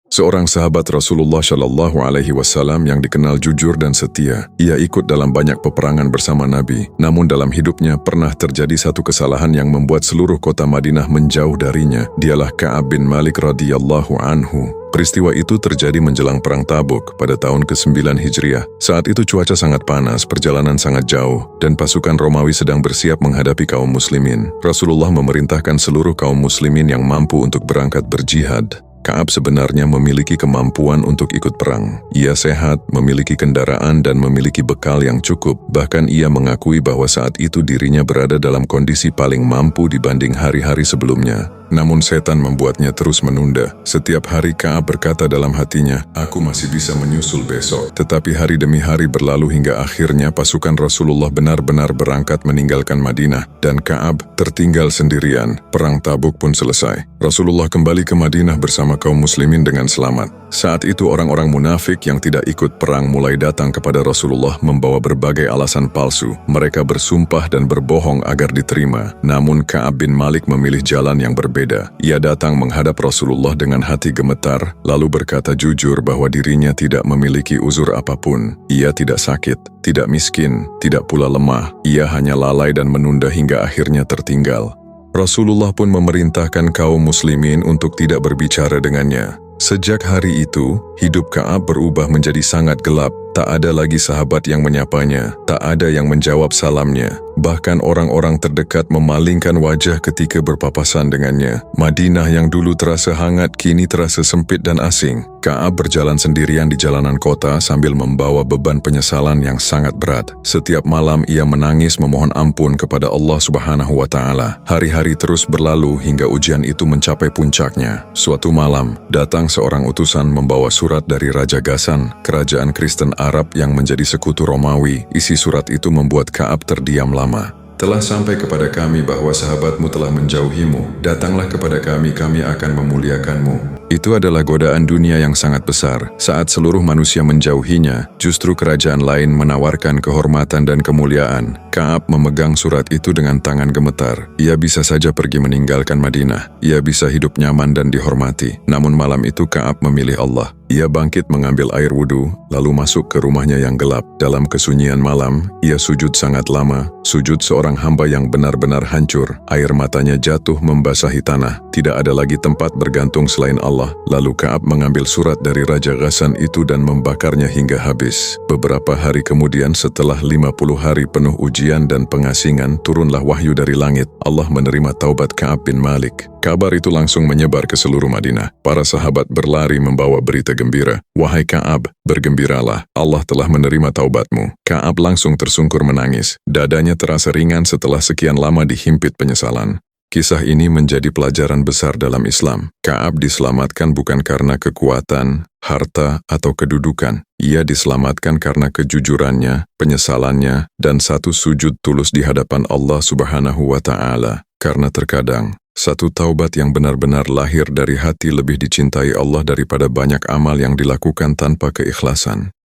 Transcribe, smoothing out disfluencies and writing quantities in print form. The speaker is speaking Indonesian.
Seorang sahabat Rasulullah Shallallahu Alaihi Wasallam yang dikenal jujur dan setia. Ia ikut dalam banyak peperangan bersama Nabi. Namun dalam hidupnya pernah terjadi satu kesalahan yang membuat seluruh kota Madinah menjauh darinya. Dialah Ka'ab bin Malik radhiyallahu anhu. Peristiwa itu terjadi menjelang Perang Tabuk pada tahun ke-9 Hijriah. Saat itu cuaca sangat panas, perjalanan sangat jauh, dan pasukan Romawi sedang bersiap menghadapi kaum muslimin. Rasulullah memerintahkan seluruh kaum muslimin yang mampu untuk berangkat berjihad. Ka'ab sebenarnya memiliki kemampuan untuk ikut perang. Ia sehat, memiliki kendaraan dan memiliki bekal yang cukup. Bahkan ia mengakui bahwa saat itu dirinya berada dalam kondisi paling mampu dibanding hari-hari sebelumnya. Namun setan membuatnya terus menunda. Setiap hari Ka'ab berkata dalam hatinya, "Aku masih bisa menyusul besok." Tetapi hari demi hari berlalu hingga akhirnya pasukan Rasulullah benar-benar berangkat meninggalkan Madinah dan Ka'ab tertinggal sendirian. Perang Tabuk pun selesai. Rasulullah kembali ke Madinah bersama kaum muslimin dengan selamat. Saat itu orang-orang munafik yang tidak ikut perang mulai datang kepada Rasulullah membawa berbagai alasan palsu. Mereka bersumpah dan berbohong agar diterima. Namun Ka'ab bin Malik memilih jalan yang berbeda. Ia datang menghadap Rasulullah dengan hati gemetar, lalu berkata jujur bahwa dirinya tidak memiliki uzur apapun. Ia tidak sakit, tidak miskin, tidak pula lemah. Ia hanya lalai dan menunda hingga akhirnya tertinggal. Rasulullah pun memerintahkan kaum muslimin untuk tidak berbicara dengannya. Sejak hari itu, hidup Ka'ab berubah menjadi sangat gelap. Tak ada lagi sahabat yang menyapanya, tak ada yang menjawab salamnya. Bahkan orang-orang terdekat memalingkan wajah ketika berpapasan dengannya. Madinah yang dulu terasa hangat kini terasa sempit dan asing. Ka'ab berjalan sendirian di jalanan kota sambil membawa beban penyesalan yang sangat berat. Setiap malam ia menangis memohon ampun kepada Allah Subhanahu wa Ta'ala. Hari-hari terus berlalu hingga ujian itu mencapai puncaknya. Suatu malam, datang seorang utusan membawa surat dari Raja Ghassan, kerajaan Kristen Arab yang menjadi sekutu Romawi. Isi surat itu membuat Ka'ab terdiam lama. "Telah sampai kepada kami bahwa sahabatmu telah menjauhimu. Datanglah kepada kami, kami akan memuliakanmu." Itu adalah godaan dunia yang sangat besar. Saat seluruh manusia menjauhinya, justru kerajaan lain menawarkan kehormatan dan kemuliaan. Ka'ab memegang surat itu dengan tangan gemetar. Ia bisa saja pergi meninggalkan Madinah. Ia bisa hidup nyaman dan dihormati. Namun malam itu Ka'ab memilih Allah. Ia bangkit mengambil air wudhu, lalu masuk ke rumahnya yang gelap. Dalam kesunyian malam, ia sujud sangat lama. Sujud seorang hamba yang benar-benar hancur. Air matanya jatuh membasahi tanah. Tidak ada lagi tempat bergantung selain Allah. Lalu Ka'ab mengambil surat dari Raja Ghassan itu dan membakarnya hingga habis. Beberapa hari kemudian setelah 50 hari penuh ujian dan pengasingan, turunlah wahyu dari langit. Allah menerima taubat Ka'ab bin Malik. Kabar itu langsung menyebar ke seluruh Madinah. Para sahabat berlari membawa berita gembira. "Wahai Ka'ab, bergembiralah, Allah telah menerima taubatmu." Ka'ab langsung tersungkur menangis. Dadanya terasa ringan setelah sekian lama dihimpit penyesalan. Kisah ini menjadi pelajaran besar dalam Islam. Ka'ab diselamatkan bukan karena kekuatan, harta, atau kedudukan. Ia diselamatkan karena kejujurannya, penyesalannya, dan satu sujud tulus di hadapan Allah Subhanahu wa Ta'ala. Karena terkadang, satu taubat yang benar-benar lahir dari hati lebih dicintai Allah daripada banyak amal yang dilakukan tanpa keikhlasan.